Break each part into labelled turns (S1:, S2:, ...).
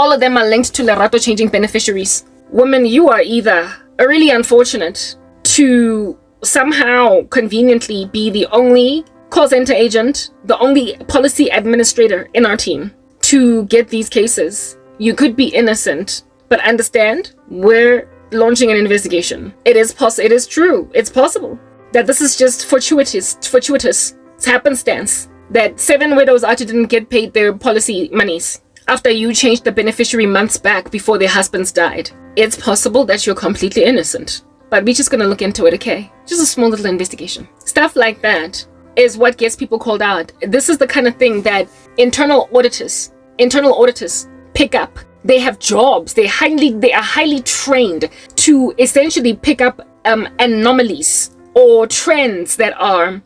S1: All of them are linked to Lerato changing beneficiaries. Women, you are either really unfortunate to somehow conveniently be the only call center agent, the only policy administrator in our team to get these cases. You could be innocent, but understand, we're launching an investigation. It is true. It's possible that this is just fortuitous. It's happenstance that 7 widows actually didn't get paid their policy monies after you changed the beneficiary months back before their husbands died. It's possible that you're completely innocent, but we're just gonna look into it, okay? Just a small little investigation. Stuff like that is what gets people called out. This is the kind of thing that internal auditors pick up. They have jobs. They are highly trained to essentially pick up anomalies or trends that are,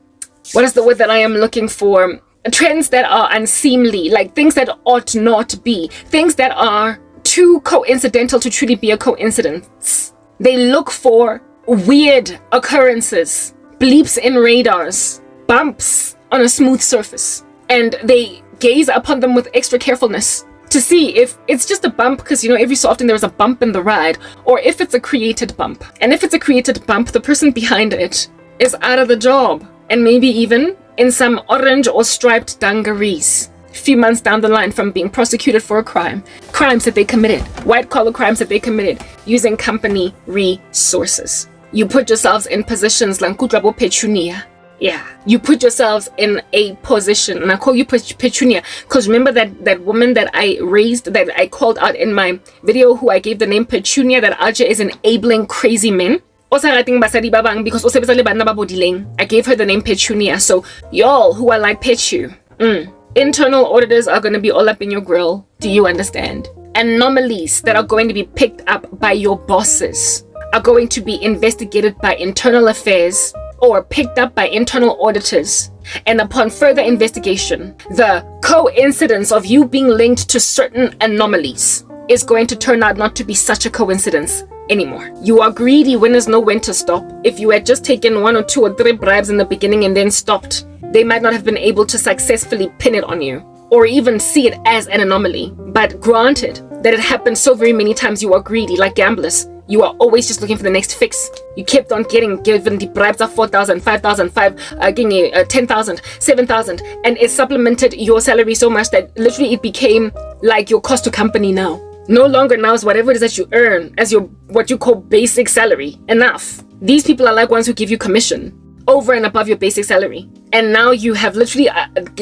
S1: what is the word that I am looking for? Trends that are unseemly, like things that ought not be, things that are too coincidental to truly be a coincidence. They look for weird occurrences, bleeps in radars, bumps on a smooth surface, and they gaze upon them with extra carefulness to see if it's just a bump, because every so often there's a bump in the ride, or if it's a created bump. And if it's a created bump, the person behind it is out of the job, and maybe even in some orange or striped dungarees a few months down the line from being prosecuted for a crimes that they committed, white collar crimes that they committed using company resources. You put yourselves in positions like Kutlabo Petunia. Yeah, you put yourselves in a position, and I call you Petunia because remember that woman that I raised, that I called out in my video, who I gave the name Petunia, that Alja is enabling crazy men. Because I gave her the name Petunia. So y'all who are like Petu, internal auditors are going to be all up in your grill. Do you understand? Anomalies that are going to be picked up by your bosses are going to be investigated by internal affairs or picked up by internal auditors. And upon further investigation, the coincidence of you being linked to certain anomalies is going to turn out not to be such a coincidence anymore. You are greedy winners know when to stop. If you had just taken 1 or 2 or 3 bribes in the beginning and then stopped, they might not have been able to successfully pin it on you or even see it as an anomaly. But granted that it happened so very many times, you are greedy like gamblers. You are always just looking for the next fix. You kept on given the bribes of 4,000, 5,000, 10,000, 7,000, and it supplemented your salary so much that literally it became like your cost to company now. No longer now is whatever it is that you earn as your what you call basic salary enough. These people are like ones who give you commission over and above your basic salary. And now you have literally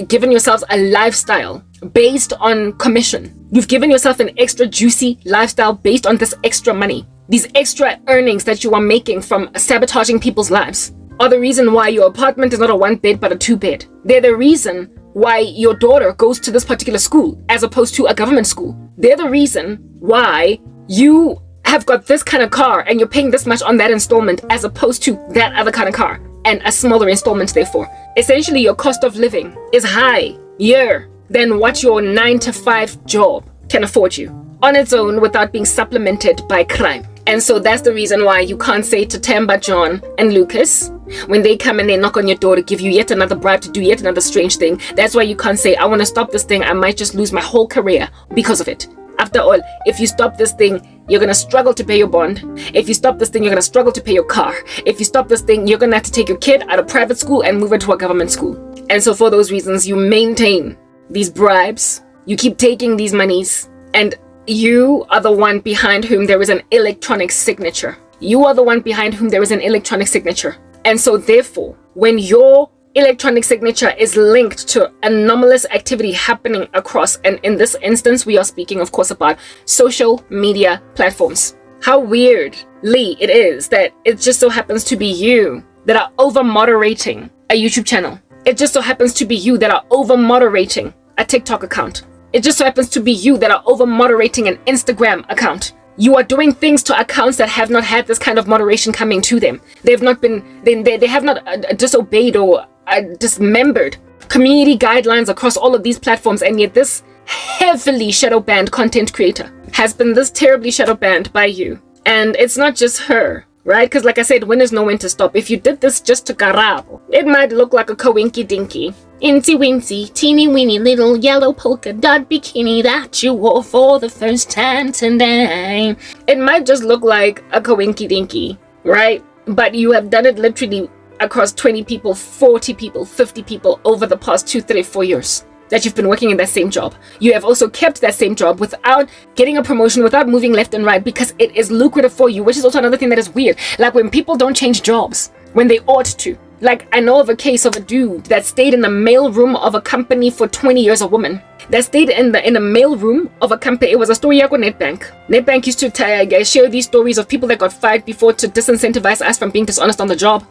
S1: given yourselves a lifestyle based on commission. You've given yourself an extra juicy lifestyle based on this extra money. These extra earnings that you are making from sabotaging people's lives are the reason why your apartment is not a 1-bed but a 2-bed. They're the reason why your daughter goes to this particular school as opposed to a government school. They're the reason why you have got this kind of car and you're paying this much on that installment as opposed to that other kind of car and a smaller installment therefore. Essentially, your cost of living is higher than what your 9-to-5 job can afford you on its own without being supplemented by crime. And so that's the reason why you can't say to Tamba, John, and Lucas, when they come and they knock on your door to give you yet another bribe to do yet another strange thing, that's why you can't say, I want to stop this thing, I might just lose my whole career because of it. After all, if you stop this thing, you're going to struggle to pay your bond. If you stop this thing, you're going to struggle to pay your car. If you stop this thing, you're going to have to take your kid out of private school and move her to a government school. And so for those reasons, you maintain these bribes, you keep taking these monies, and you are the one behind whom there is an electronic signature. You are the one behind whom there is an electronic signature. And so therefore, when your electronic signature is linked to anomalous activity happening across, and in this instance, we are speaking, of course, about social media platforms. How weirdly it is that it just so happens to be you that are over-moderating a YouTube channel. It just so happens to be you that are over-moderating a TikTok account. It just so happens to be you that are over-moderating an Instagram account. You are doing things to accounts that have not had this kind of moderation coming to them. They have not disobeyed or dismembered community guidelines across all of these platforms, and yet this heavily shadow banned content creator has been this terribly shadow banned by you. And it's not just her. right? Because like I said, winners know when to stop. If you did this just to Karabo, it might look like a coinky dinky, incy wincy, teeny weeny little yellow polka dot bikini that you wore for the first time today. It might just look like a coinky dinky, right? But you have done it literally across 20 people, 40 people, 50 people over the past 2, 3, 4 years that you've been working in that same job. You have also kept that same job without getting a promotion, without moving left and right, because it is lucrative for you, which is also another thing that is weird. Like when people don't change jobs when they ought to. Like I know of a case of a dude that stayed in the mail room of a company for 20 years, a woman that stayed in the mail room of a company. It was a story yako Nedbank. Nedbank used to share these stories of people that got fired before to disincentivize us from being dishonest on the job.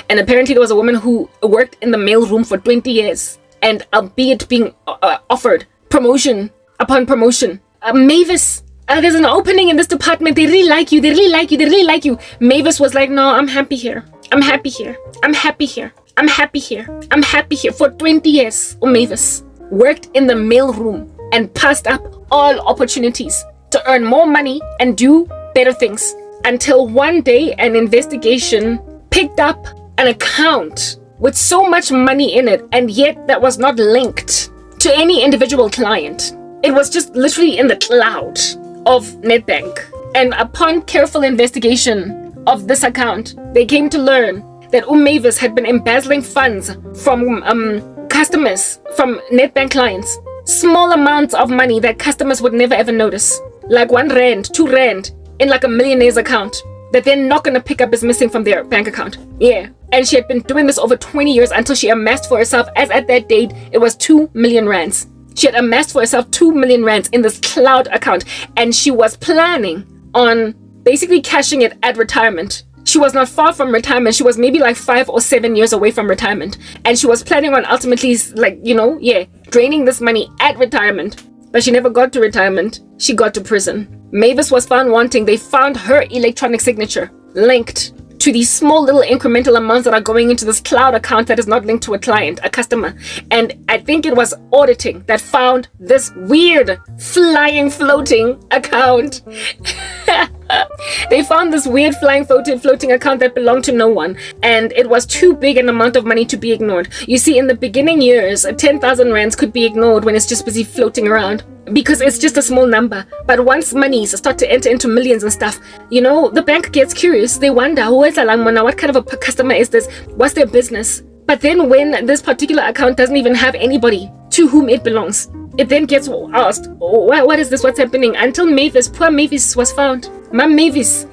S1: And apparently there was a woman who worked in the mail room for 20 years. And albeit being offered promotion upon promotion. Mavis, there's an opening in this department. They really like you. They really like you. They really like you. Mavis was like, no, I'm happy here. I'm happy here. I'm happy here. I'm happy here. I'm happy here. For 20 years, Mavis worked in the mail room and passed up all opportunities to earn more money and do better things. Until one day, an investigation picked up an account with so much money in it, and yet that was not linked to any individual client. It was just literally in the cloud of Nedbank. And upon careful investigation of this account, they came to learn that Mavis had been embezzling funds from customers, from Nedbank clients. Small amounts of money that customers would never ever notice. Like 1 rand, 2 rand in like a millionaire's account that they're not going to pick up as missing from their bank account. Yeah. And she had been doing this over 20 years until she amassed for herself, as at that date, it was 2 million rands. She had amassed for herself 2 million rands in this cloud account. And she was planning on basically cashing it at retirement. She was not far from retirement. She was maybe like 5 or 7 years away from retirement. And she was planning on ultimately, draining this money at retirement. But she never got to retirement. She got to prison. Mavis was found wanting. They found her electronic signature linked to these small little incremental amounts that are going into this cloud account that is not linked to a client, a customer. And I think it was auditing that found this weird floating account. They found this weird floating account that belonged to no one, and it was too big an amount of money to be ignored. You see, in the beginning years, 10,000 rands could be ignored when it's just busy floating around, because it's just a small number. But once monies start to enter into millions and stuff, the bank gets curious. They wonder, what kind of a customer is this? What's their business? But then when this particular account doesn't even have anybody to whom it belongs, it then gets asked, what is this? What's happening? Until Mavis, poor Mavis, was found. Mom Mavis,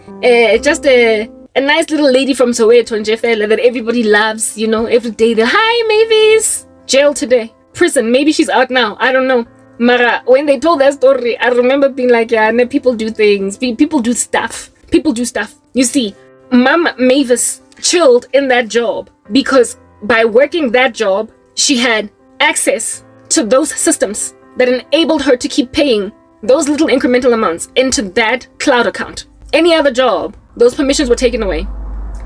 S1: just a nice little lady from Soweto and Jeffela that everybody loves, every day. They're, hi Mavis! Jail today. Prison. Maybe she's out now. I don't know. Mara, when they told that story, I remember being like, yeah, people do things. People do stuff. People do stuff. You see, Mom Mavis chilled in that job because by working that job, she had access to those systems that enabled her to keep paying those little incremental amounts into that cloud account. Any other job, those permissions were taken away.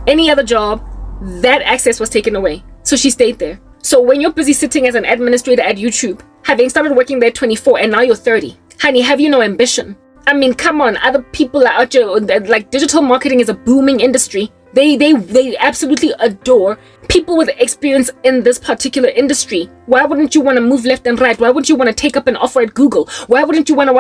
S1: Any other job, that access was taken away. So she stayed there. So when you're busy sitting as an administrator at YouTube, having started working there 24 and now you're 30, honey, have you no ambition? I mean, come on, other people are out there, like digital marketing is a booming industry. They absolutely adore people with experience in this particular industry. Why wouldn't you want to move left and right? Why wouldn't you want to take up an offer at Google? Why wouldn't you want to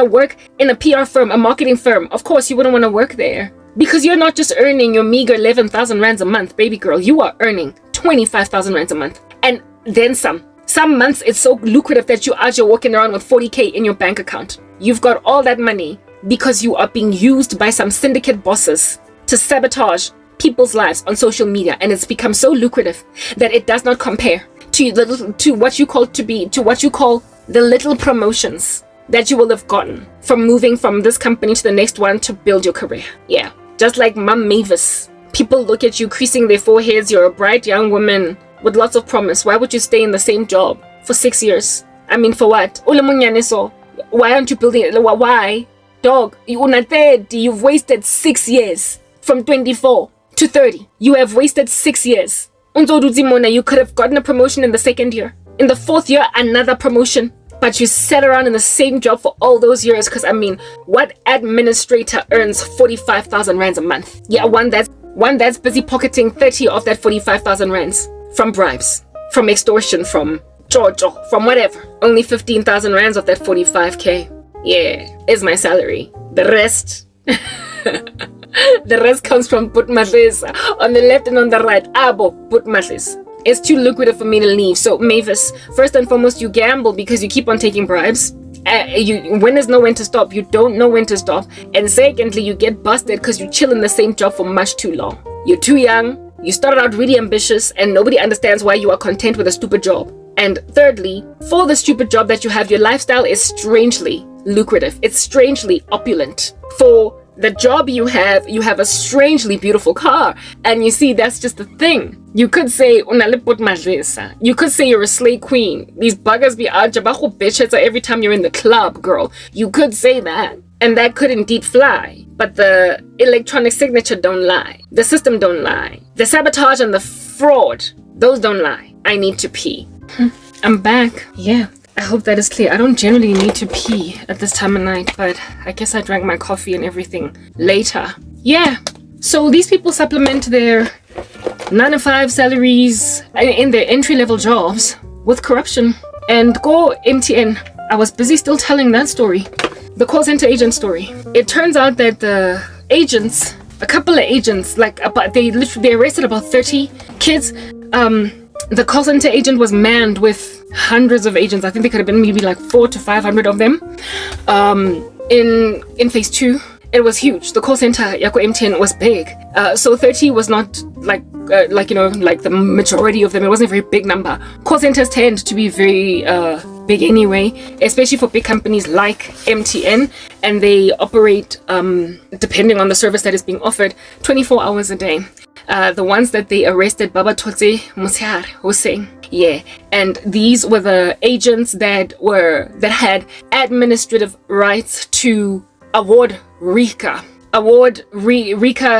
S1: work in a PR firm, a marketing firm? Of course, you wouldn't want to work there. Because you're not just earning your meager 11,000 rands a month, baby girl. You are earning 25,000 rands a month. And then some. Some months it's so lucrative that you're walking around with 40K in your bank account. You've got all that money because you are being used by some syndicate bosses to sabotage people's lives on social media, and it's become so lucrative that it does not compare to what you call the little promotions that you will have gotten from moving from this company to the next one to build your career. Yeah, just like Mom Mavis, people look at you creasing their foreheads. You're a bright young woman with lots of promise. Why would you stay in the same job for 6 years? I mean, for what? Why aren't you building it? Why? Dog, you've wasted 6 years from 24 to 30. You have wasted 6 years. You could have gotten a promotion in the second year. In the fourth year, another promotion. but you sat around in the same job for all those years. Because I mean, what administrator earns 45,000 rands a month? Yeah, one that's busy pocketing 30 of that 45,000 rands from bribes, from extortion, from Jojo, from whatever. Only 15,000 rands of that 45k. Yeah, is my salary. The rest, the rest comes from Putmatlis on the left and on the right. Abo Putmatlis. It's too lucrative for me to leave. So Mavis, first and foremost, you gamble because you keep on taking bribes. When there's no when to stop, you don't know when to stop. And secondly, you get busted because you chill in the same job for much too long. You're too young. You started out really ambitious, and nobody understands why you are content with a stupid job. And thirdly, for the stupid job that you have, your lifestyle is strangely lucrative. It's strangely opulent. For the job you have a strangely beautiful car. And you see, that's just the thing. You could say, you could say you're a slay queen. These buggers be bitches every time you're in the club, girl. You could say that. And that could indeed fly. But the electronic signature don't lie. The system don't lie. The sabotage and the fraud, those don't lie. I need to pee. I'm back. Yeah. I hope that is clear. I don't generally need to pee at this time of night, but I guess I drank my coffee and everything later. Yeah, so these people supplement their 9-to-5 salaries in their entry-level jobs with corruption. And go MTN. I was busy still telling that story. The call center agent story. It turns out that the agents, a couple of agents, they arrested about 30 kids. The call center agent was manned with hundreds of agents. I think there could have been maybe like 400 to 500 of them. In phase 2, it was huge. The call center, Yako MTN, was big. So 30 was not like the majority of them. It wasn't a very big number. Call centers tend to be very big anyway, especially for big companies like MTN, and they operate, depending on the service that is being offered, 24 hours a day. The ones that they arrested, Baba Totse Musiar Hossein. Yeah, and these were the agents that had administrative rights to award RICA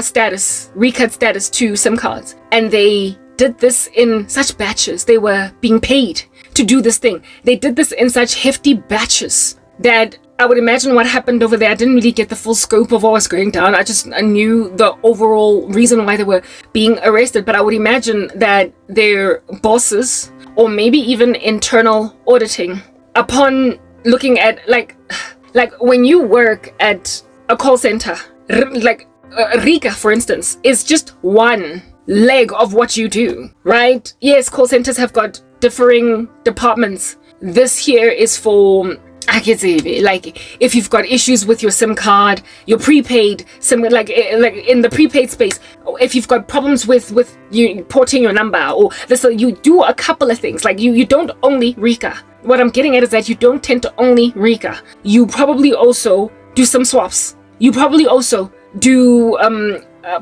S1: status to SIM cards. And they did this in such batches. They were being paid to do this thing. They did this in such hefty batches that I would imagine what happened over there. I didn't really get the full scope of what was going down. I knew the overall reason why they were being arrested. But I would imagine that their bosses, or maybe even internal auditing, upon looking at like when you work at a call center, like RICA, for instance, is just one leg of what you do, right? Yes, call centers have got differing departments. This here is for, like, if you've got issues with your SIM card, your prepaid SIM, like in the prepaid space, if you've got problems with you porting your number, or this, you do a couple of things. Like you don't only RICA. What I'm getting at is that you don't tend to only RICA. You probably also do some swaps. You probably also do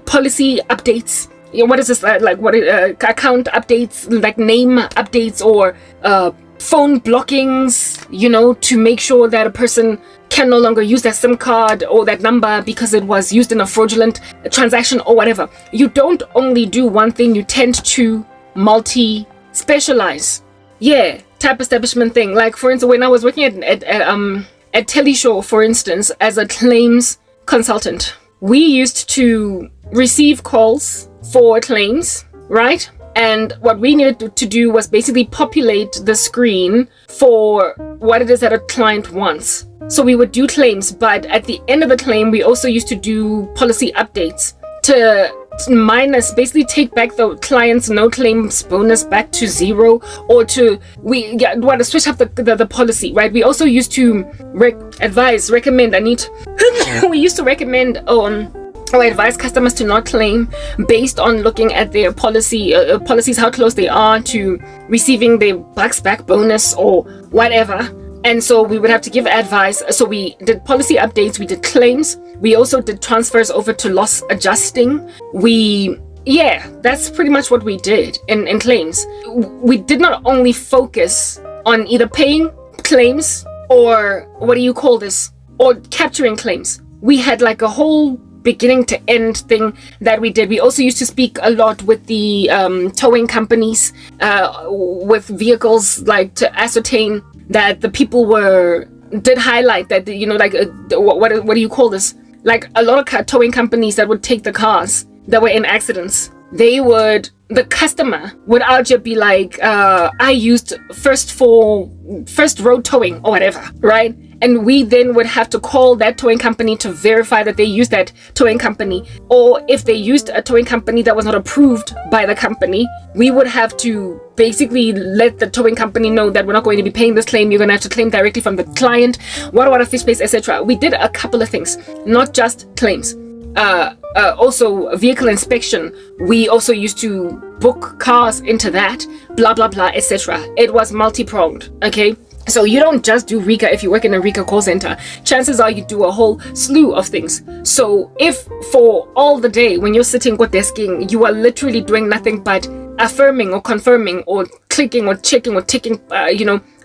S1: policy updates. What is this, account updates, like name updates, or phone blockings, to make sure that a person can no longer use that SIM card or that number because it was used in a fraudulent transaction or whatever. You don't only do one thing, you tend to multi-specialize. Yeah, type establishment thing. Like, for instance, when I was working at Teleshow, for instance, as a claims consultant, we used to receive calls for claims, right? And what we needed to do was basically populate the screen for what it is that a client wants. So we would do claims, but at the end of the claim, we also used to do policy updates to basically take back the client's no claims bonus back to 0, or to switch up the policy, right? We also used to recommend we used to recommend or advise customers to not claim based on looking at their policies, how close they are to receiving their bucks back bonus or whatever. And so we would have to give advice. So we did policy updates, we did claims, we also did transfers over to loss adjusting. That's pretty much what we did in claims. We did not only focus on either paying claims or or capturing claims. We had like a whole beginning to end thing that we did. We also used to speak a lot with the towing companies with vehicles, like to ascertain that the people did highlight that, you know, like what do you call this? Like a lot of car towing companies that would take the cars that were in accidents, the customer would out here be like, I used first road towing or whatever, right? And we then would have to call that towing company to verify that they used that towing company. Or if they used a towing company that was not approved by the company, we would have to basically let the towing company know that we're not going to be paying this claim. You're going to have to claim directly from the client, what a fish place, etc. We did a couple of things, not just claims. Also vehicle inspection. We also used to book cars into that, blah, blah, blah, etc. It was multi-pronged, okay? So you don't just do RICA if you work in a RICA call center. Chances are you do a whole slew of things. So if for all the day when you're sitting or desking, you are literally doing nothing but affirming or confirming or clicking or checking or taking,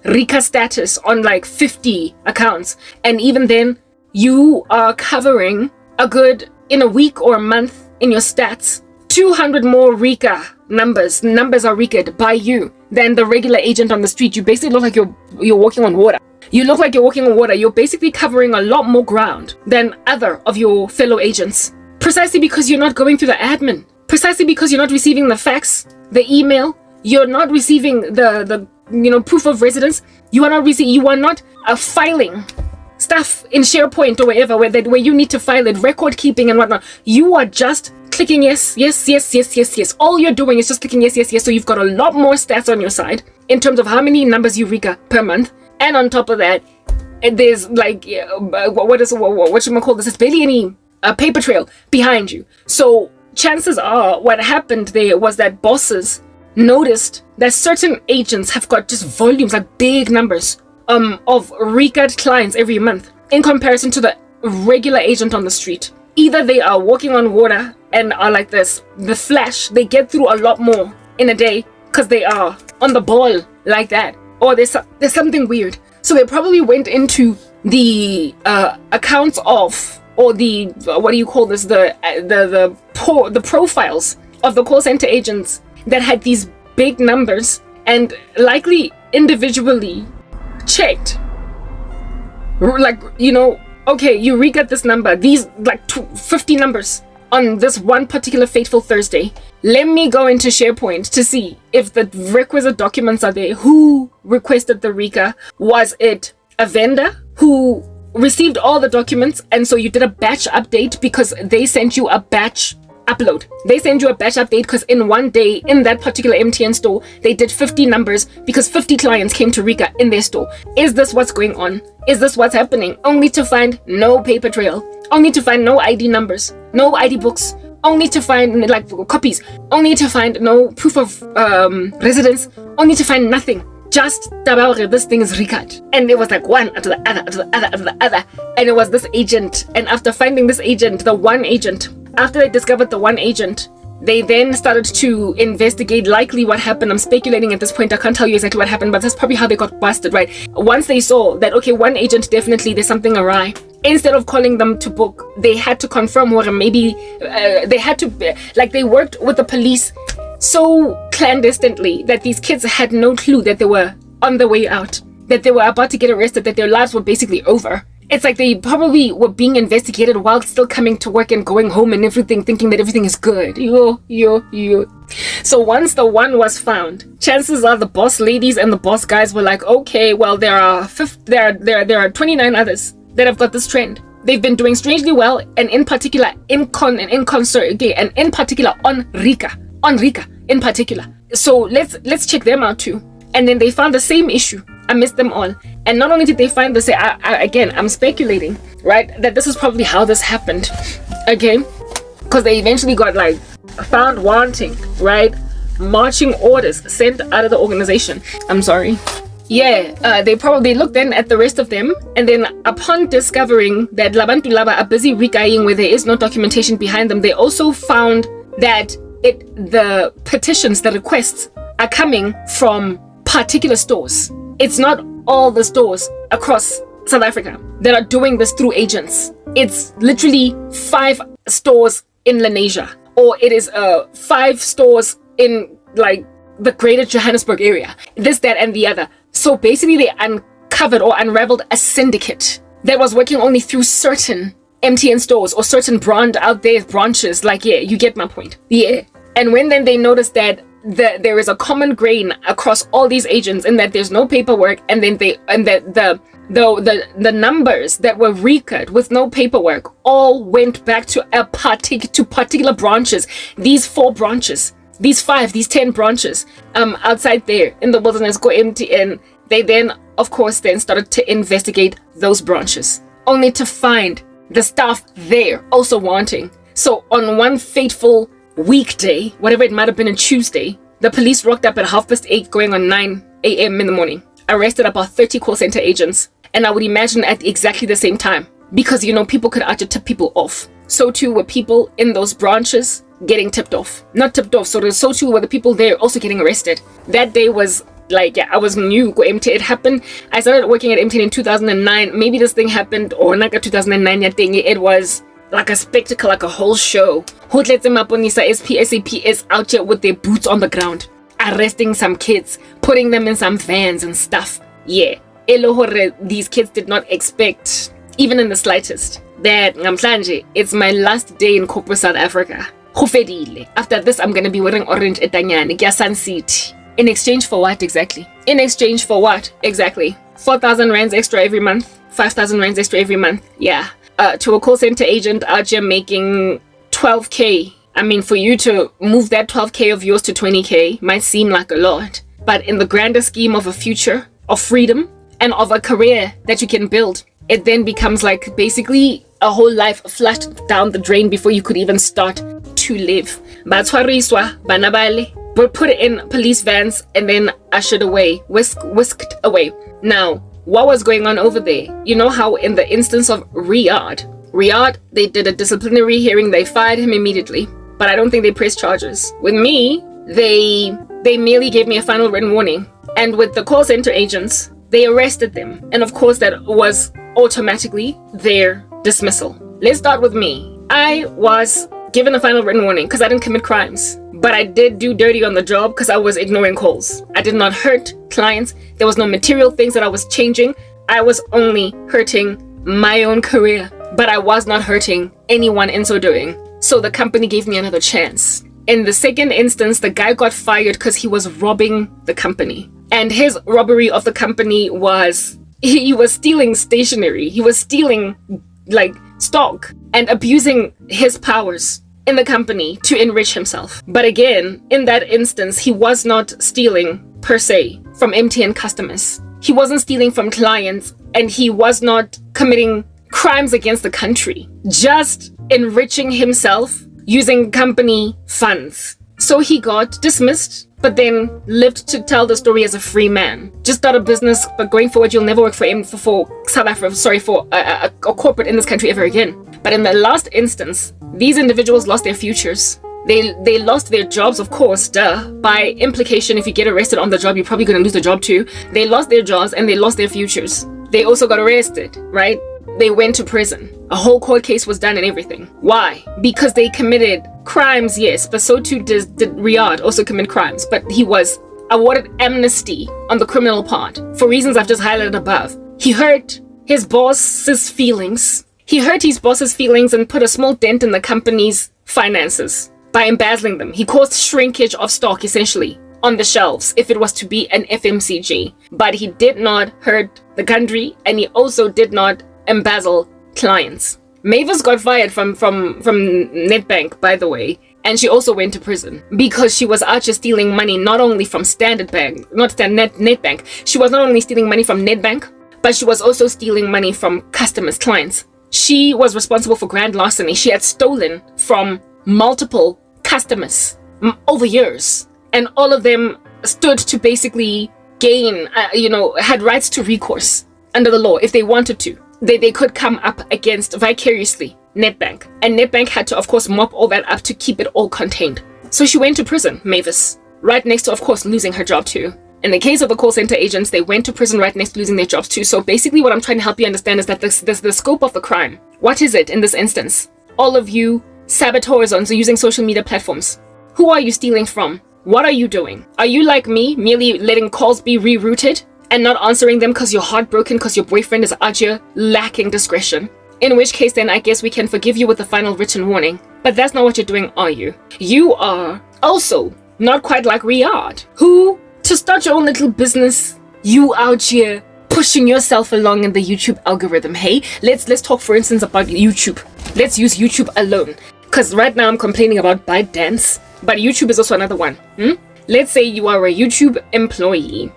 S1: RICA status on like 50 accounts. And even then, you are covering a good, in a week or a month in your stats, 200 more RICA numbers are RICA'd by you than the regular agent on the street. You basically look like you're walking on water. You look like you're walking on water. You're basically covering a lot more ground than other of your fellow agents. Precisely because you're not going through the admin. Precisely because you're not receiving the fax, the email. You're not receiving the proof of residence. You are not filing stuff in SharePoint or wherever where you need to file it, record keeping and whatnot. You are just clicking yes. All you're doing is just clicking yes. So you've got a lot more stats on your side in terms of how many numbers you RICA per month. And on top of that, there's like, what should I call this? There's barely any paper trail behind you. So chances are what happened there was that bosses noticed that certain agents have got just volumes, like big numbers of RICA'd clients every month in comparison to the regular agent on the street. Either they are walking on water and are like this, the Flash, they get through a lot more in a day because they are on the ball like that, or there's something weird. So they probably went into the accounts of, or the what do you call this, the profiles of the call center agents that had these big numbers, and likely individually checked, like, okay, you RICA'd this number, these like 50 numbers on this one particular fateful Thursday. Let me go into SharePoint to see if the requisite documents are there. Who requested the RICA? Was it a vendor who received all the documents and so you did a batch update because they sent you a batch upload? They send you a batch update because in one day in that particular MTN store they did 50 numbers because 50 clients came to RICA in their store. Is this what's going on? Is this what's happening? Only to find no paper trail, only to find no ID numbers, no ID books, only to find like copies, only to find no proof of residence, only to find nothing. Just about this thing is RICA'd. And it was like one after the other, after the other, after the other. And it was this agent. And after finding this agent, the one agent, after they discovered the one agent, they then started to investigate likely what happened. I'm speculating at this point. I can't tell you exactly what happened, but that's probably how they got busted, right? Once they saw that, okay, one agent, definitely there's something awry. Instead of calling them to book, they had to confirm what maybe they had to, like, they worked with the police so clandestinely that these kids had no clue that they were on the way out, that they were about to get arrested, that their lives were basically over. It's like they probably were being investigated while still coming to work and going home and everything, thinking that everything is good. So once the one was found, chances are the boss ladies and the boss guys were like, okay, well, there are 29 others that have got this trend. They've been doing strangely well, and in particular on RICA in particular. So let's check them out too. And then they found the same issue amidst them all. And not only did they find this, again, I'm speculating, right, that this is probably how this happened, okay? Because they eventually got like found wanting, right? Marching orders sent out of the organization. I'm sorry. Yeah, they probably looked then at the rest of them, and then upon discovering that Labantu Laba are busy RICAing where there is no documentation behind them, they also found that the petitions, the requests are coming from particular stores. It's not all the stores across South Africa that are doing this through agents. It's literally 5 stores in Lenasia, or it is 5 stores in like the greater Johannesburg area, this, that, and the other. So basically they uncovered or unraveled a syndicate that was working only through certain MTN stores or certain brand out there branches. Like, yeah, you get my point. Yeah. And when then they noticed that there is a common grain across all these agents and that there's no paperwork, and then the numbers that were recorded with no paperwork all went back to particular branches. These 4 branches, these 5, these 10 branches outside there in the wilderness go MTN. They then, of course, then started to investigate those branches, only to find the staff there also wanting. So on one fateful weekday, whatever it might have been, a Tuesday, the police rocked up at 8:30 going on 9 a.m. in the morning, arrested about 30 call center agents, and I would imagine at exactly the same time, because people could actually tip people off. So too were people in those branches getting tipped off. Not tipped off, so too were the people there also getting arrested. That day was like, yeah, I was new. It happened. I started working at MTN in 2009. Maybe this thing happened, or not 2009 yet thing. It was like a spectacle, like a whole show. SAPS out here with their boots on the ground, arresting some kids, putting them in some vans and stuff. Yeah, these kids did not expect, even in the slightest, that it's my last day in corporate South Africa. After this, I'm gonna be wearing orange etanyane, Sun City. In exchange for what exactly? 4,000 rands extra every month, 5,000 rands extra every month. Yeah. To a call center agent out here making 12K. I mean, for you to move that 12K of yours to 20K might seem like a lot, but in the grander scheme of a future, of freedom, and of a career that you can build, it then becomes like basically a whole life flushed down the drain before you could even start to live. But put it in police vans and then ushered away, whisked away. Now, what was going on over there? You know how in the instance of Riyadh, they did a disciplinary hearing, they fired him immediately, but I don't think they pressed charges. With me, they merely gave me a final written warning. And with the call center agents, they arrested them. And of course, that was automatically their dismissal. Let's start with me. I was given a final written warning because I didn't commit crimes. But I did do dirty on the job because I was ignoring calls. I did not hurt clients. There was no material things that I was changing. I was only hurting my own career. But I was not hurting anyone in so doing. So the company gave me another chance. In the second instance, the guy got fired because he was robbing the company. And his robbery of the company was, he was stealing stationery. He was stealing like stock and abusing his powers in the company to enrich himself. But again, in that instance, he was not stealing per se from MTN customers. He wasn't stealing from clients, and he was not committing crimes against the country, just enriching himself using company funds. So he got dismissed, but then lived to tell the story as a free man. Just started a business, but going forward, you'll never work for South Africa, for a corporate in this country ever again. But in the last instance, these individuals lost their futures. They lost their jobs, of course, duh. By implication, if you get arrested on the job, you're probably going to lose the job too. They lost their jobs and they lost their futures. They also got arrested, right? They went to prison. A whole court case was done and everything. Why? Because they committed crimes, yes, but so too did Riyadh also commit crimes. But he was awarded amnesty on the criminal part for reasons I've just highlighted above. He hurt his boss's feelings. He hurt his boss's feelings and put a small dent in the company's finances by embezzling them. He caused shrinkage of stock, essentially, on the shelves if it was to be an FMCG. But he did not hurt the country, and he also did not embezzle clients. Mavis got fired from Nedbank, by the way, and she also went to prison because she was out just stealing money not only from Nedbank. She was not only stealing money from Nedbank, but she was also stealing money from customers, clients. She was responsible for grand larceny. She had stolen from multiple customers over years, and all of them stood to basically gain, had rights to recourse under the law if they wanted to. They could come up against vicariously Nedbank, and Nedbank had to, of course, mop all that up to keep it all contained. So she went to prison, Mavis, right next to, of course, losing her job too. In the case of the call center agents, they went to prison right next to losing their jobs too. So basically what I'm trying to help you understand is that the scope of the crime. What is it in this instance? All of you saboteurs on using social media platforms. Who are you stealing from? What are you doing? Are you like me, merely letting calls be rerouted and not answering them because you're heartbroken because your boyfriend is out here lacking discretion. In which case, then I guess we can forgive you with the final written warning. But that's not what you're doing, are you? You are also not quite like Riyadh, who, to start your own little business, you out here pushing yourself along in the YouTube algorithm. Hey, let's talk, for instance, about YouTube. Let's use YouTube alone. Because right now I'm complaining about ByteDance, but YouTube is also another one. Let's say you are a YouTube employee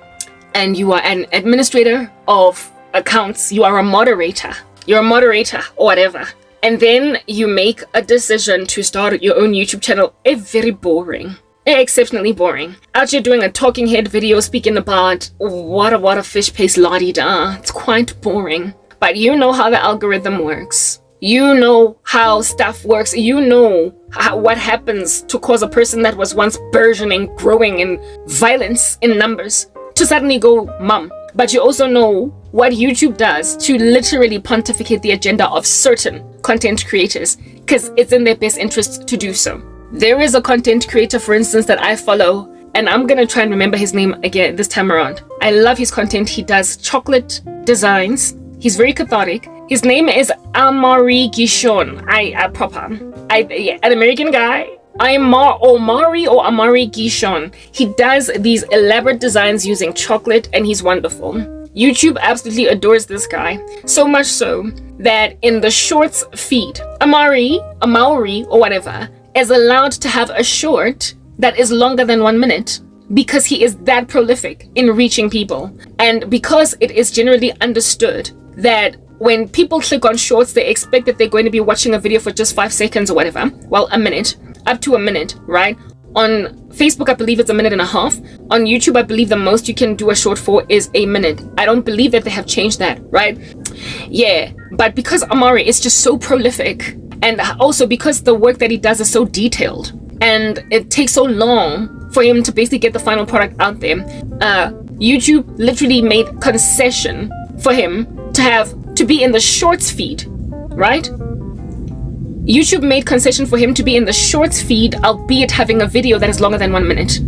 S1: and you are an administrator of accounts. You are a moderator. You're a moderator or whatever. And then you make a decision to start your own YouTube channel. Very boring. Exceptionally boring. Out here doing a talking head video speaking about what fish paste la-di-da. It's quite boring. But you know how the algorithm works. You know how stuff works. You know what happens to cause a person that was once burgeoning, growing in violence in numbers to suddenly go mum. But you also know what YouTube does to literally pontificate the agenda of certain content creators because it's in their best interest to do so. There is a content creator, for instance, that I follow, and I'm gonna try and remember his name again this time around. I love his content. He does chocolate designs. He's very cathartic. His name is Amari Gishon. An American guy. Amari Gishon. He does these elaborate designs using chocolate, and he's wonderful. YouTube absolutely adores this guy, so much so that in the shorts feed, Amari or whatever is allowed to have a short that is longer than 1 minute because he is that prolific in reaching people. And because it is generally understood that when people click on shorts, they expect that they're going to be watching a video for just 5 seconds or whatever. Well, a minute, up to a minute, right? On Facebook, I believe it's 1.5 minutes. On YouTube, I believe the most you can do a short for is 1 minute. I don't believe that they have changed that, right? Yeah, but because Amari is just so prolific, and also because the work that he does is so detailed, and it takes so long for him to basically get the final product out there, YouTube literally made concession for him to be in the shorts feed, right? YouTube made concession for him to be in the shorts feed, albeit having a video that is longer than 1 minute.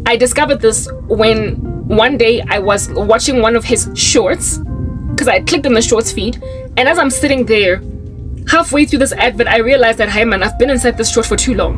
S1: I discovered this when one day I was watching one of his shorts, because I clicked on the shorts feed, and as I'm sitting there, halfway through this advert, I realized that, hey man, I've been inside this short for too long.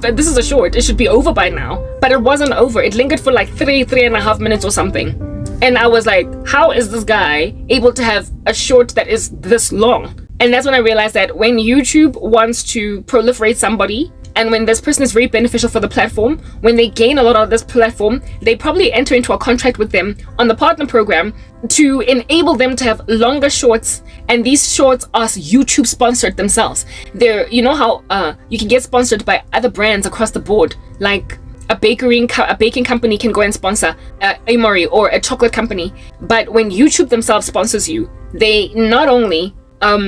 S1: This is a short, it should be over by now, but it wasn't over. It lingered for like 3.5 minutes or something. And I was like, how is this guy able to have a short that is this long? And that's when I realized that when YouTube wants to proliferate somebody, and when this person is very beneficial for the platform, when they gain a lot of this platform, they probably enter into a contract with them on the partner program to enable them to have longer shorts. And these shorts are YouTube sponsored themselves. You know how you can get sponsored by other brands across the board, like a baking company can go and sponsor Amari, or a chocolate company. But when YouTube themselves sponsors you, they not only are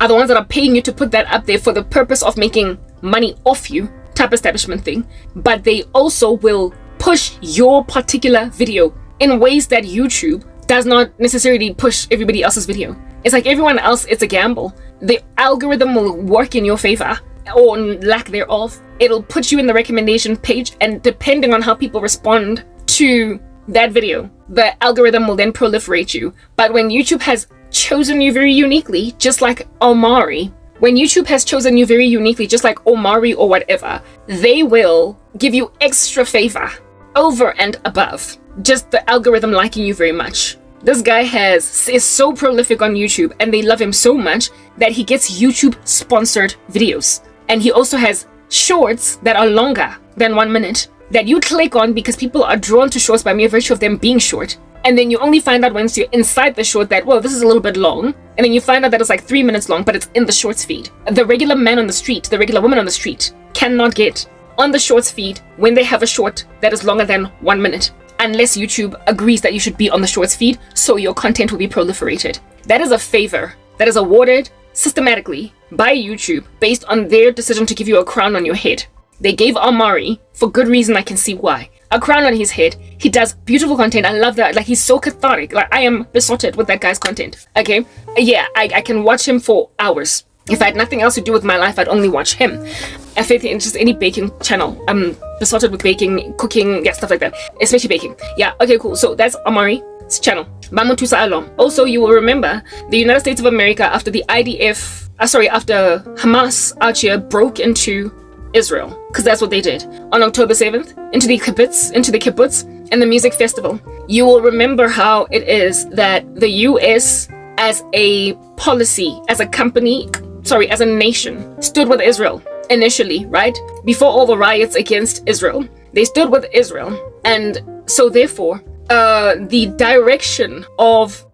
S1: the ones that are paying you to put that up there for the purpose of making money off you type establishment thing, but they also will push your particular video in ways that YouTube does not necessarily push everybody else's video. It's like everyone else, it's a gamble. The algorithm will work in your favor or lack thereof. It'll put you in the recommendation page, and depending on how people respond to that video, the algorithm will then proliferate you. But when YouTube has chosen you very uniquely, just like Omari, when YouTube has chosen you very uniquely, just like Omari or whatever, they will give you extra favor over and above just the algorithm liking you very much. This guy is so prolific on YouTube, and they love him so much that he gets YouTube sponsored videos. And he also has shorts that are longer than 1 minute that you click on because people are drawn to shorts by mere virtue of them being short. And then you only find out once you're inside the short that, well, this is a little bit long. And then you find out that it's like 3 minutes long, but it's in the shorts feed. The regular man on the street, the regular woman on the street cannot get on the shorts feed when they have a short that is longer than 1 minute, unless YouTube agrees that you should be on the shorts feed, so your content will be proliferated. That is a favor that is awarded systematically by YouTube based on their decision to give you a crown on your head. They gave Amari, for good reason, I can see why, a crown on his head. He does beautiful content. I love that. Like, he's so cathartic. Like, I am besotted with that guy's content. Okay? Yeah, I can watch him for hours. If I had nothing else to do with my life, I'd only watch him. I think it's just any baking channel. I'm besotted with baking, cooking, yeah, stuff like that. Especially baking. Yeah, okay, cool. So that's Amari's channel. Bamutusa Alom. Also, you will remember the United States of America after the after Hamas Archer broke into Israel, because that's what they did on October 7th, into the kibbutz and the music festival. You will remember how it is that the US as a policy, as a nation, stood with Israel initially, right? Before all the riots against Israel, they stood with Israel. And so therefore, the direction of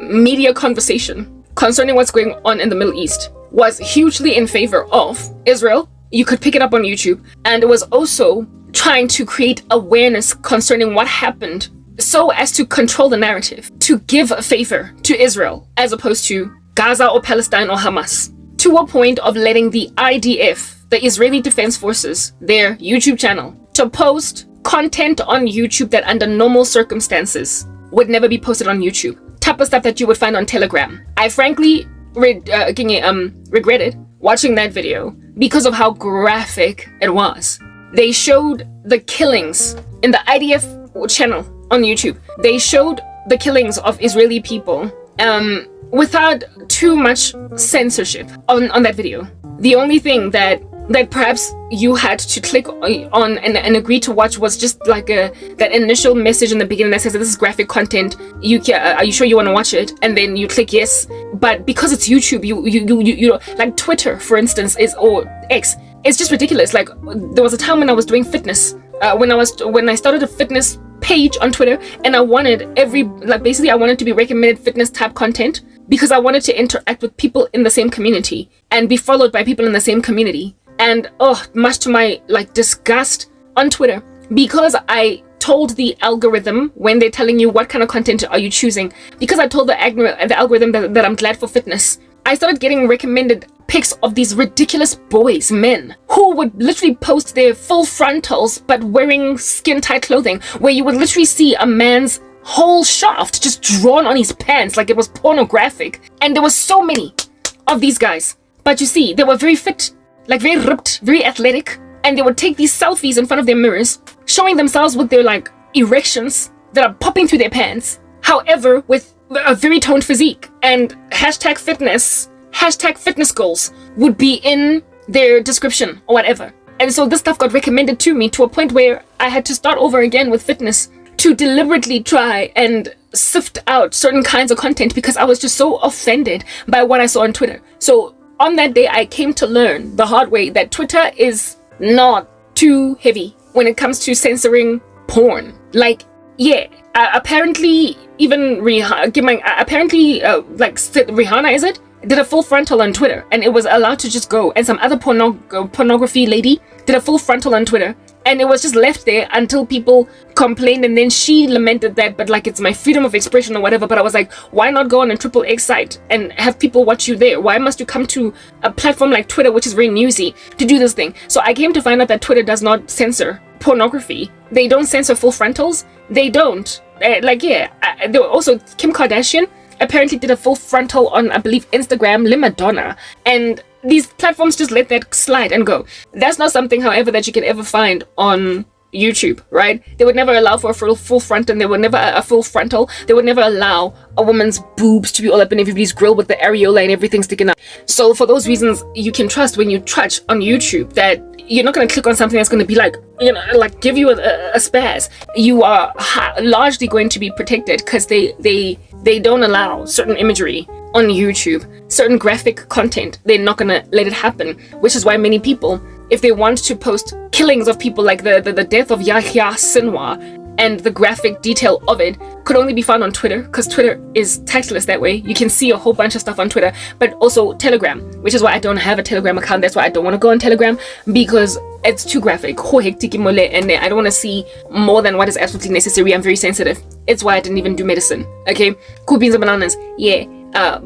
S1: media conversation concerning what's going on in the Middle East was hugely in favor of Israel. You could pick it up on YouTube. And it was also trying to create awareness concerning what happened so as to control the narrative, to give a favor to Israel as opposed to Gaza or Palestine or Hamas, to a point of letting the IDF, the Israeli Defense Forces, their YouTube channel, to post content on YouTube that under normal circumstances would never be posted on YouTube. Type of stuff that you would find on Telegram. I frankly regretted watching that video because of how graphic it was. They showed the killings in the IDF channel on YouTube. They showed the killings of Israeli people without too much censorship on that video. The only thing that perhaps you had to click on and agree to watch was just like that initial message in the beginning that says that this is graphic content. Are you sure you want to watch it? And then you click yes. But because it's YouTube, you like Twitter, for instance, or X. It's just ridiculous. Like there was a time when I was doing fitness. When I started a fitness page on Twitter, and I wanted to be recommended fitness type content because I wanted to interact with people in the same community and be followed by people in the same community. And much to my disgust on Twitter, because I told the algorithm when they're telling you what kind of content are you choosing, because I told the algorithm that I'm glad for fitness, I started getting recommended pics of these ridiculous boys, men, who would literally post their full frontals but wearing skin-tight clothing, where you would literally see a man's whole shaft just drawn on his pants like it was pornographic. And there were so many of these guys. But you see, they were very fit, very ripped, very athletic, and they would take these selfies in front of their mirrors, showing themselves with their erections that are popping through their pants. However, with a very toned physique, and hashtag fitness goals would be in their description or whatever. And so this stuff got recommended to me to a point where I had to start over again with fitness to deliberately try and sift out certain kinds of content because I was just so offended by what I saw on Twitter. So on that day, I came to learn the hard way that Twitter is not too heavy when it comes to censoring porn. Apparently even Rihanna, is it? Did a full frontal on Twitter, and it was allowed to just go. And some other pornography lady did a full frontal on Twitter, and it was just left there until people complained, and then she lamented that, but it's my freedom of expression or whatever. But I was like, why not go on a XXX site and have people watch you there? Why must you come to a platform like Twitter, which is very newsy, to do this thing? So I came to find out that Twitter does not censor pornography. They don't censor full frontals. They don't. There were also Kim Kardashian apparently did a full frontal on, I believe, Instagram, Madonna, and these platforms just let that slide and go. That's not something, however, that you can ever find on YouTube, right? They would never allow for a full front, and they would never a full frontal. They would never allow a woman's boobs to be all up in everybody's grill with the areola and everything sticking out. So for those reasons, you can trust when you trudge on YouTube that you're not going to click on something that's going to be give you a spaz. You are largely going to be protected because they don't allow certain imagery on YouTube, certain graphic content. They're not going to let it happen, which is why many people, if they want to post killings of people like the death of Yahya Sinwar and the graphic detail of it, could only be found on Twitter, because Twitter is tactless that way. You can see a whole bunch of stuff on Twitter, but also Telegram, which is why I don't have a Telegram account. That's why I don't want to go on Telegram, because it's too graphic. And I don't want to see more than what is absolutely necessary. I'm very sensitive. It's why I didn't even do medicine. Okay, cool beans and bananas. Yeah.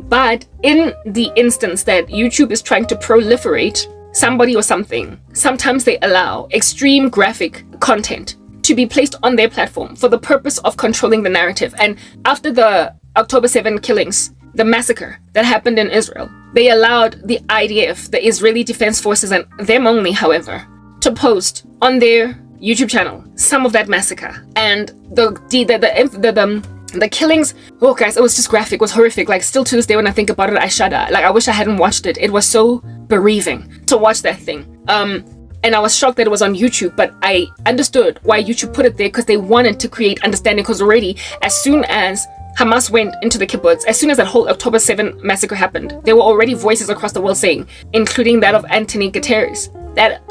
S1: But in the instance that YouTube is trying to proliferate somebody or something, sometimes they allow extreme graphic content to be placed on their platform for the purpose of controlling the narrative. And after the October 7 killings, the massacre that happened in Israel, they allowed the IDF, the Israeli Defense Forces, and them only, however, to post on their YouTube channel some of that massacre. And the killings, oh guys, it was just graphic, it was horrific. Like, still to this day when I think about it, I shudder. Like, I wish I hadn't watched it. It was so bereaving to watch that thing. And I was shocked that it was on YouTube, but I understood why YouTube put it there, because they wanted to create understanding. Because already, as soon as Hamas went into the kibbutz, as soon as that whole October 7 massacre happened, there were already voices across the world saying, including that of Anthony Guterres, that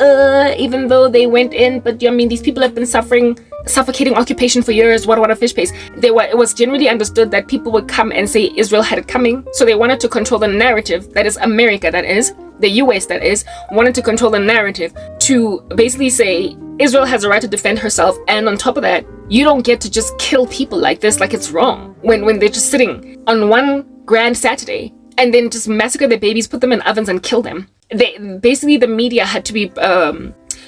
S1: even though they went in, but I mean, these people have been suffocating occupation for years, what a fish paste. It was generally understood that people would come and say Israel had it coming, so they wanted to control the narrative, that is America, that is the US, that is, wanted to control the narrative to basically say Israel has a right to defend herself, and on top of that, you don't get to just kill people like this, like it's wrong, when they're just sitting on one grand Saturday and then just massacre their babies, put them in ovens and kill them. Basically the media had to be,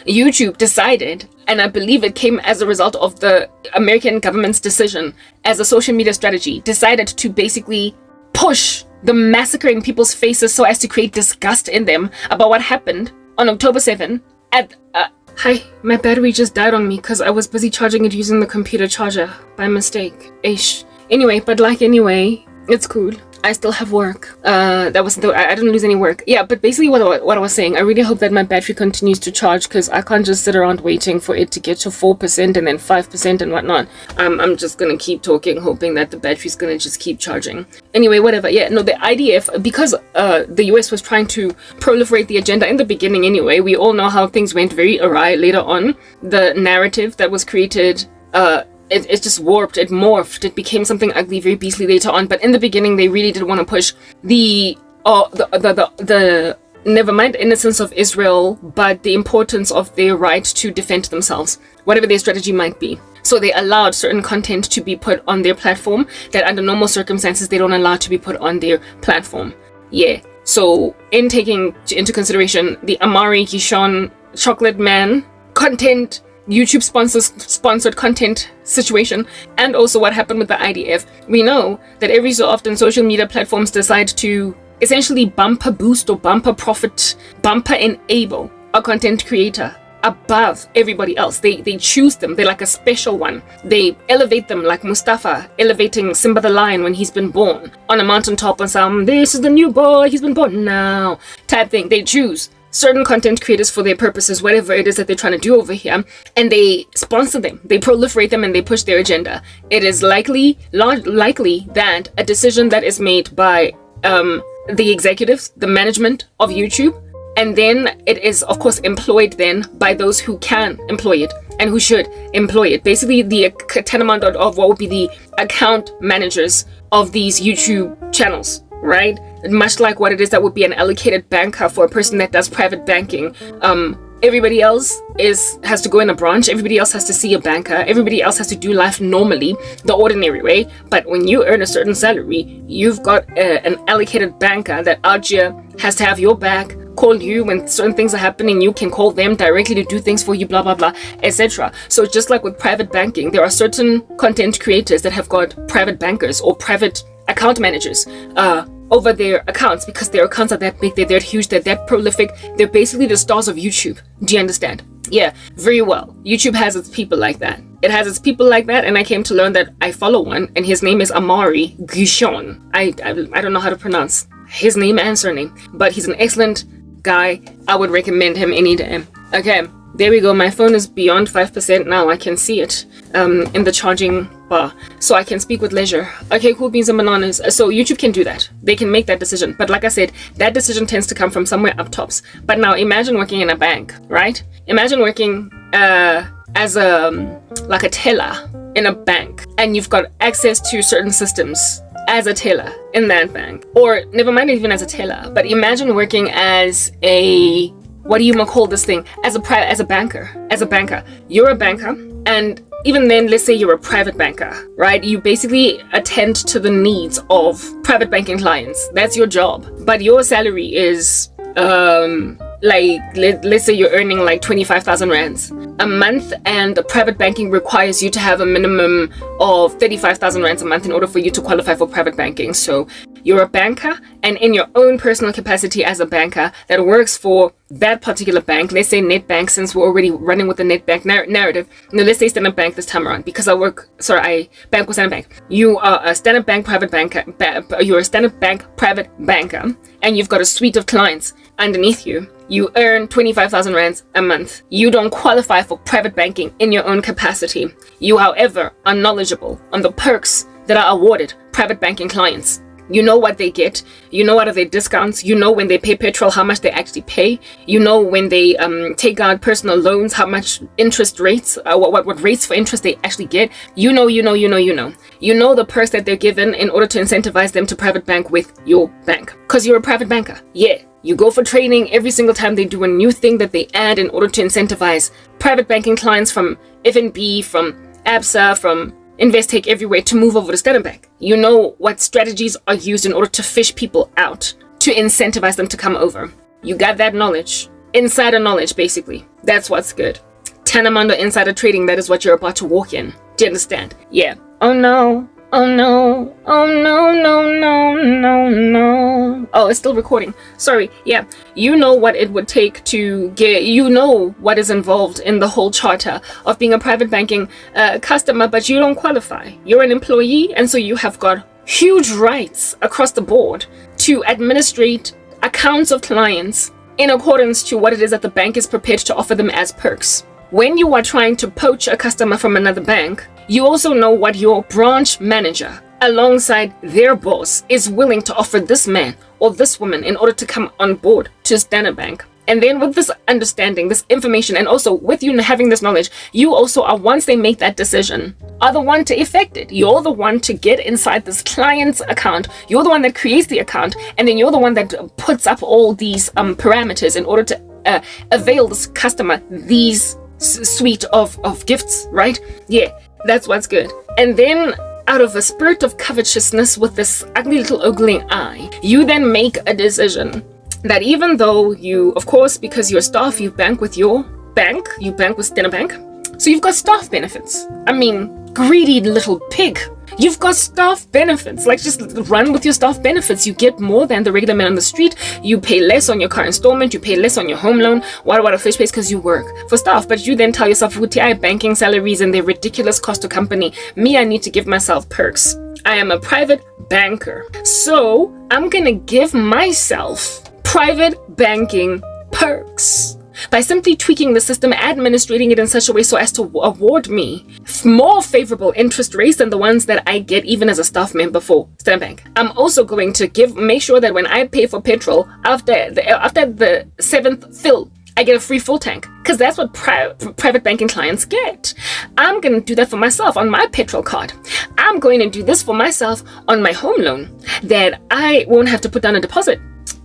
S1: YouTube decided, and I believe it came as a result of the American government's decision as a social media strategy, decided to basically push the massacre in people's faces so as to create disgust in them about what happened on October 7 at hi, my battery just died on me because I was busy charging it using the computer charger by mistake. Anyway, it's cool. I still have work. I didn't lose any work. Yeah, but basically what I was saying, I really hope that my battery continues to charge, because I can't just sit around waiting for it to get to 4% and then 5% and whatnot. I'm just gonna keep talking, hoping that the battery's gonna just keep charging. Anyway, whatever. Yeah, no, the IDF, because the US was trying to proliferate the agenda in the beginning anyway, we all know how things went very awry later on. The narrative that was created, it just warped, it morphed, it became something ugly, very beastly later on. But in the beginning, they really did want to push the never mind innocence of Israel, but the importance of their right to defend themselves, whatever their strategy might be. So they allowed certain content to be put on their platform that under normal circumstances they don't allow to be put on their platform. Yeah. So in taking into consideration the Amari Kishon Chocolate Man content, YouTube sponsored content situation, and also what happened with the IDF, we know that every so often social media platforms decide to essentially bumper boost or bumper profit, bumper enable a content creator above everybody else. They choose them. They're like a special one. They elevate them, like Mustafa elevating Simba the Lion when he's been born on a mountaintop on some, this is the new boy, he's been born now type thing. They choose certain content creators for their purposes, whatever it is that they're trying to do over here, and they sponsor them, they proliferate them, and they push their agenda. It is likely that a decision that is made by the executives, the management of YouTube, and then it is of course employed then by those who can employ it and who should employ it. Basically the tantamount of what would be the account managers of these YouTube channels, right? Much like what it is that would be an allocated banker for a person that does private banking. Everybody else has to go in a branch. Everybody else has to see a banker. Everybody else has to do life normally, the ordinary way. But when you earn a certain salary, you've got an allocated banker that out here has to have your back, call you when certain things are happening. You can call them directly to do things for you, blah, blah, blah, etc. So just like with private banking, there are certain content creators that have got private bankers or private account managers over their accounts, because their accounts are that big, they're that huge, they're that prolific. They're basically the stars of YouTube. Do you understand? Yeah, very well. YouTube has its people like that. It has its people like that, and I came to learn that I follow one, and his name is Amari Gushon. I don't know how to pronounce his name and surname, but he's an excellent guy. I would recommend him any day. Okay, there we go. My phone is beyond 5% now. I can see it in the charging bar, so I can speak with leisure. Okay, cool beans and bananas. So YouTube can do that. They can make that decision. But like I said, that decision tends to come from somewhere up tops. But now imagine working in a bank, right? Imagine working as like a teller in a bank, and you've got access to certain systems as a teller in that bank. Or never mind even as a teller, but imagine working as a, what do you call this thing? As a banker. You're a banker, and even then, let's say you're a private banker, right? You basically attend to the needs of private banking clients. That's your job. But your salary is like, let's say you're earning like 25,000 rands a month, and the private banking requires you to have a minimum of 35,000 rands a month in order for you to qualify for private banking. So you're a banker and in your own personal capacity as a banker that works for that particular bank, let's say Nedbank, since we're already running with the Nedbank narrative. No, let's say Standard Bank this time around, because I bank with Standard Bank. You are a Standard Bank private banker. You're a Standard Bank private banker, and you've got a suite of clients underneath you. You earn 25,000 rands a month. You don't qualify for private banking in your own capacity. You, however, are knowledgeable on the perks that are awarded private banking clients. You know what they get. You know what are their discounts. You know when they pay petrol, how much they actually pay. You know when they take out personal loans, how much interest rates, what rates for interest they actually get. You know. You know the perks that they're given in order to incentivize them to private bank with your bank. Because you're a private banker. Yeah. You go for training every single time they do a new thing that they add in order to incentivize private banking clients from FNB, from ABSA, from Investec, everywhere to move over to Standard Bank. You know what strategies are used in order to fish people out, to incentivize them to come over. You got that knowledge. Insider knowledge, basically. That's what's good. Tanamando insider trading, that is what you're about to walk in. Do you understand? Yeah. Oh no. Oh no. Oh no. Oh, it's still recording. Sorry. Yeah. You know what it would take to get, you know what is involved in the whole charter of being a private banking customer, but you don't qualify. You're an employee, and so you have got huge rights across the board to administrate accounts of clients in accordance to what it is that the bank is prepared to offer them as perks. When you are trying to poach a customer from another bank, you also know what your branch manager, alongside their boss, is willing to offer this man or this woman in order to come on board to Standard Bank. And then with this understanding, this information, and also with you having this knowledge, you also are, once they make that decision, are the one to effect it. You're the one to get inside this client's account. You're the one that creates the account, and then you're the one that puts up all these parameters in order to avail this customer these suite of gifts, right? Yeah. That's what's good. And then, out of a spirit of covetousness with this ugly little ogling eye, you then make a decision that even though you, of course, because you're staff, you bank with your bank, you bank with Standard Bank, so you've got staff benefits. I mean, greedy little pig. You've got staff benefits. Like, just run with your staff benefits. You get more than the regular man on the street. You pay less on your car installment. You pay less on your home loan. What a fish pays because you work for staff. But you then tell yourself, I banking salaries and their ridiculous cost to company. Me, I need to give myself perks. I am a private banker. So I'm going to give myself private banking perks by simply tweaking the system, administrating it in such a way so as to award me more favorable interest rates than the ones that I get even as a staff member for Standard Bank. I'm also going to make sure that when I pay for petrol, after the 7th fill, I get a free full tank, because that's what private banking clients get. I'm going to do that for myself on my petrol card. I'm going to do this for myself on my home loan, that I won't have to put down a deposit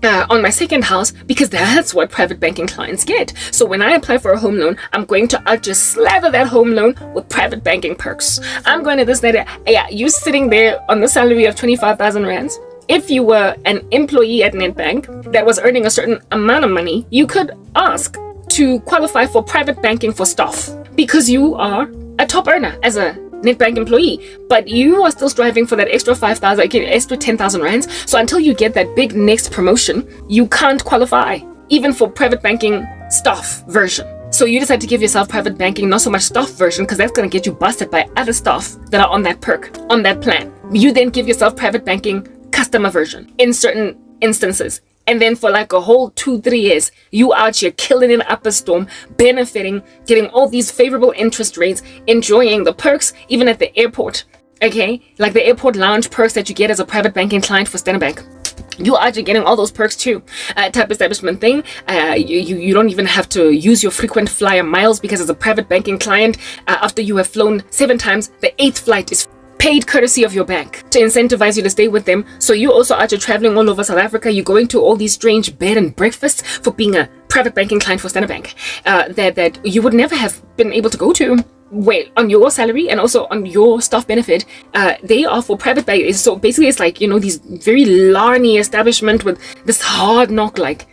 S1: on my second house, because that's what private banking clients get. So when I apply for a home loan, I'm going to just slather that home loan with private banking perks. I'm going to this, that, yeah, you sitting there on the salary of 25,000 rands. If you were an employee at Nedbank that was earning a certain amount of money, you could ask to qualify for private banking for staff, because you are a top earner as a Nedbank employee, but you are still striving for that extra 5,000, extra 10,000 rands. So until you get that big next promotion, you can't qualify even for private banking staff version. So you decide to give yourself private banking, not so much staff version, because that's going to get you busted by other staff that are on that perk, on that plan. You then give yourself private banking customer version in certain instances. And then for like a whole 2-3 years, you out here killing it up a storm, benefiting, getting all these favorable interest rates, enjoying the perks, even at the airport. Okay? Like the airport lounge perks that you get as a private banking client for Standard Bank. You are actually getting all those perks too. Type establishment thing. You don't even have to use your frequent flyer miles, because as a private banking client, after you have flown 7 times, the 8th flight is paid courtesy of your bank to incentivize you to stay with them. So you also are traveling all over South Africa. You're going to all these strange bed and breakfasts for being a private banking client for Standard Bank that you would never have been able to go to on your salary and also on your staff benefit. They are for private bank. So basically it's like, these very larny establishment with this hard knock, like,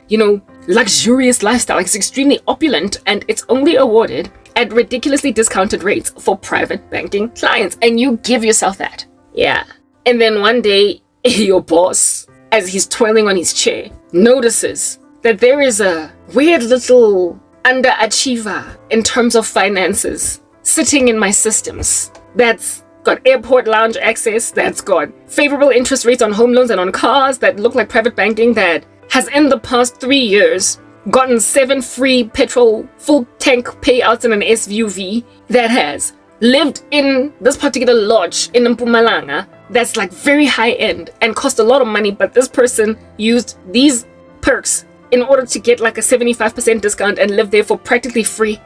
S1: luxurious lifestyle. It's extremely opulent, and it's only awarded at ridiculously discounted rates for private banking clients, and you give yourself that. Yeah. And then one day your boss as he's toiling on his chair, notices that there is a weird little underachiever in terms of finances sitting in my systems that's got airport lounge access, that's got favorable interest rates on home loans and on cars that look like private banking, that has in the past 3 years gotten 7 free petrol full tank payouts in an SUV, that has lived in this particular lodge in Mpumalanga that's like very high end and cost a lot of money, but this person used these perks in order to get like a 75% discount and live there for practically free.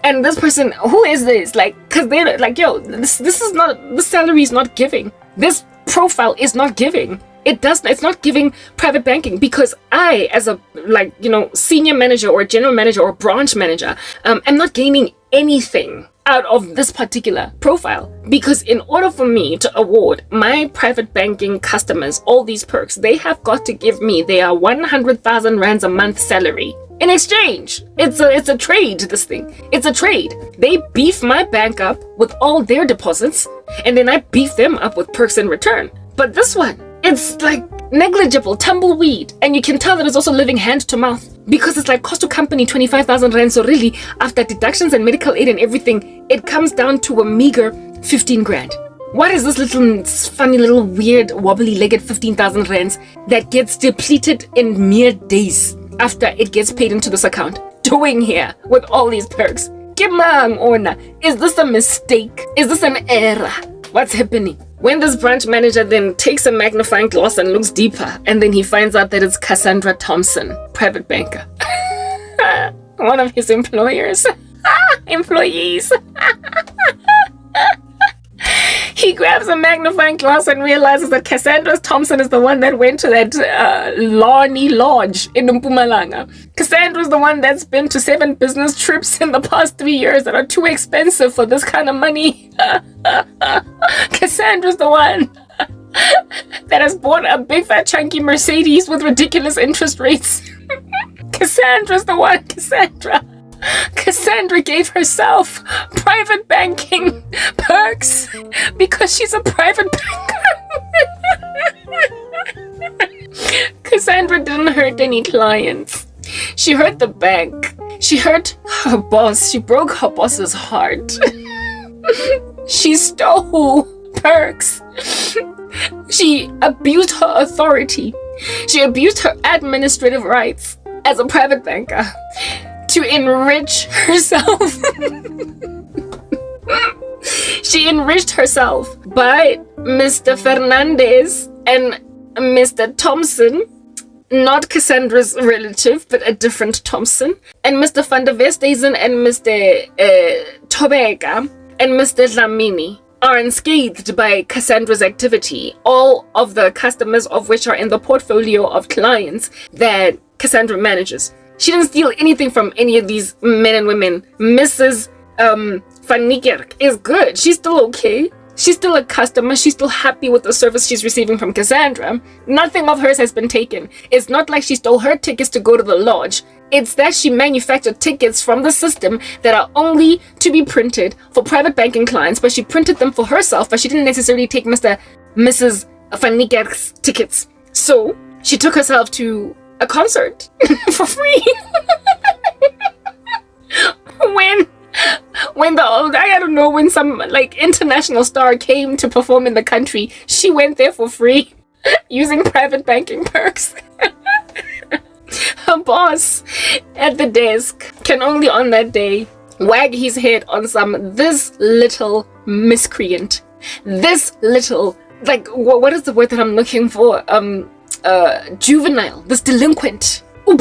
S1: And this person, who is this? Like, cause they're like, yo, this is not, this salary is not giving. This profile is not giving. It's not giving private banking, because I, as a, like, you know, senior manager or general manager or branch manager, am not gaining anything out of this particular profile. Because in order for me to award my private banking customers all these perks, they have got to give me their 100,000 rands a month salary in exchange. It's a trade, this thing. It's a trade. They beef my bank up with all their deposits, and then I beef them up with perks in return. But this one, it's like negligible, tumbleweed. And you can tell that it's also living hand to mouth, because it's like cost to company 25,000 rand. So really, after deductions and medical aid and everything, it comes down to a meager 15 grand. What is this little funny little weird wobbly legged 15,000 rands that gets depleted in mere days after it gets paid into this account doing here with all these perks? Kimang Ona, is this a mistake? Is this an error? What's happening? When this branch manager then takes a magnifying glass and looks deeper, and then he finds out that it's Cassandra Thompson, private banker. One of his employers. Employees. He grabs a magnifying glass and realizes that Cassandra Thompson is the one that went to that Hlongwane lodge in Mpumalanga. Cassandra's the one that's been to 7 business trips in the past 3 years that are too expensive for this kind of money. Cassandra's the one that has bought a big fat chunky Mercedes with ridiculous interest rates. Cassandra's the one. Cassandra gave herself private banking perks because she's a private banker. Cassandra didn't hurt any clients. She hurt the bank. She hurt her boss. She broke her boss's heart. She stole perks. She abused her authority. She abused her administrative rights as a private banker to enrich herself. She enriched herself by Mr. Fernandez and Mr. Thompson, not Cassandra's relative, but a different Thompson, and Mr. van der Westhuizen and Mr. Tobeka and Mr. Dlamini are unscathed by Cassandra's activity, all of the customers of which are in the portfolio of clients that Cassandra manages. She didn't steal anything from any of these men and women. Mrs. Van Niekerk is good. She's still okay. She's still a customer. She's still happy with the service she's receiving from Cassandra. Nothing of hers has been taken. It's not like she stole her tickets to go to the lodge. It's that she manufactured tickets from the system that are only to be printed for private banking clients, but she printed them for herself, but she didn't necessarily take Mrs. Van Niekerk's tickets. So she took herself to a concert for free. when some like international star came to perform in the country, she went there for free using private banking perks. Her boss at the desk can only on that day wag his head on this little miscreant, this little, like, what is the word that I'm looking for? Juvenile, this delinquent. The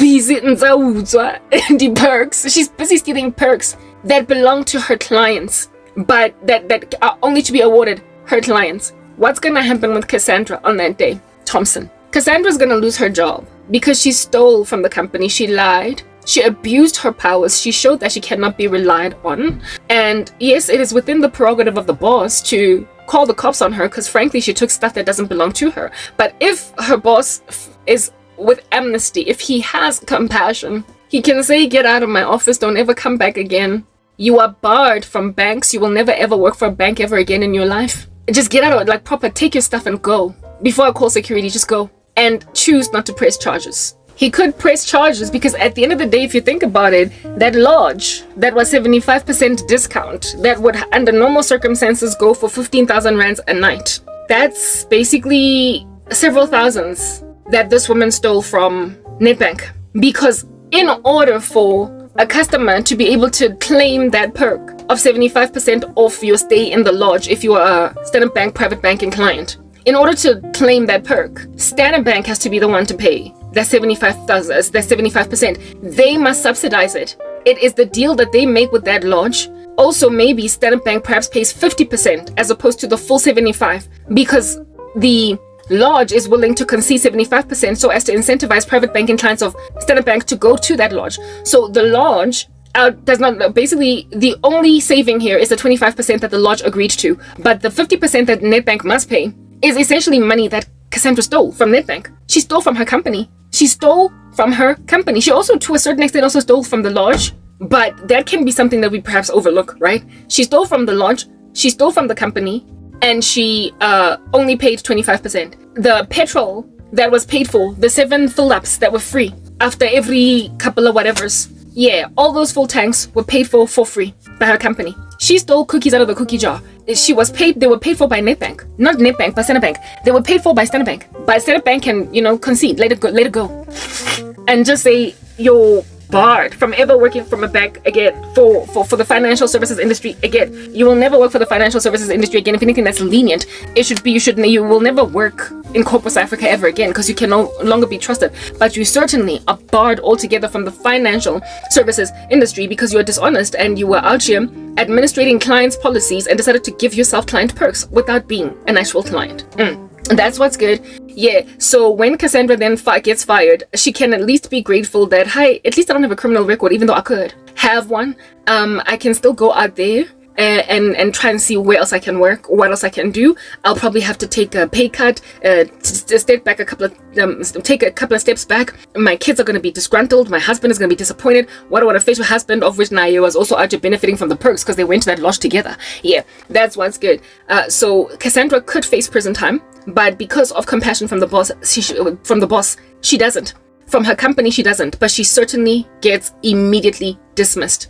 S1: perks. She's busy stealing perks that belong to her clients, but that are only to be awarded her clients. What's gonna happen with Cassandra on that day? Thompson. Cassandra's gonna lose her job because she stole from the company. She lied. She abused her powers. She showed that she cannot be relied on. And yes, it is within the prerogative of the boss to call the cops on her, because frankly, she took stuff that doesn't belong to her. But if her boss is with amnesty, if he has compassion, he can say, get out of my office, don't ever come back again. You are barred from banks. You will never ever work for a bank ever again in your life. Just get out of it, like proper, take your stuff and go. Before I call security, just go. and choose not to press charges. He could press charges because at the end of the day, if you think about it, that lodge that was 75% discount, that would under normal circumstances go for 15,000 rands a night. That's basically several thousands that this woman stole from Nedbank. Because in order for a customer to be able to claim that perk of 75% off your stay in the lodge if you are a Standard Bank private banking client, in order to claim that perk, Standard Bank has to be the one to pay that 75%. They must subsidize it. It is the deal that they make with that lodge. Also, maybe Standard Bank perhaps pays 50% as opposed to the full 75%, because the lodge is willing to concede 75% so as to incentivize private banking clients of Standard Bank to go to that lodge. So the lodge does not, basically the only saving here is the 25% that the lodge agreed to, but the 50% that Nedbank must pay is essentially money that Cassandra stole from Nedbank. She stole from her company. She stole from her company. She also, to a certain extent, also stole from the lodge, but that can be something that we perhaps overlook, right? She stole from the lodge, she stole from the company, and she only paid 25%. The petrol that was paid for, the 7 fill-ups that were free after every couple of whatevers, yeah, all those full tanks were paid for free by her company. She stole cookies out of the cookie jar. They were paid for by Nedbank. Not Nedbank, but Standard Bank. They were paid for by Standard Bank. But Standard Bank can, concede, let it go. And just say you're barred from ever working from a bank again for the financial services industry again. You will never work for the financial services industry again. If anything, that's lenient. You will never work in corporate Africa ever again because you can no longer be trusted. But you certainly are barred altogether from the financial services industry because you are dishonest and you were out here administrating clients' policies and decided to give yourself client perks without being an actual client. And that's what's good. Yeah, so when Cassandra then gets fired, she can at least be grateful that, hi, at least I don't have a criminal record, even though I could have one. I can still go out there and try and see where else I can work, what else I can do. I'll probably have to take a pay cut, step back take a couple of steps back. My kids are going to be disgruntled. My husband is going to be disappointed. What a face with husband, of which Naya was also out here benefiting from the perks because they went to that lodge together. Yeah, that's what's good. So Cassandra could face prison time, but because of compassion from the boss, she doesn't. From her company, she doesn't, but she certainly gets immediately dismissed.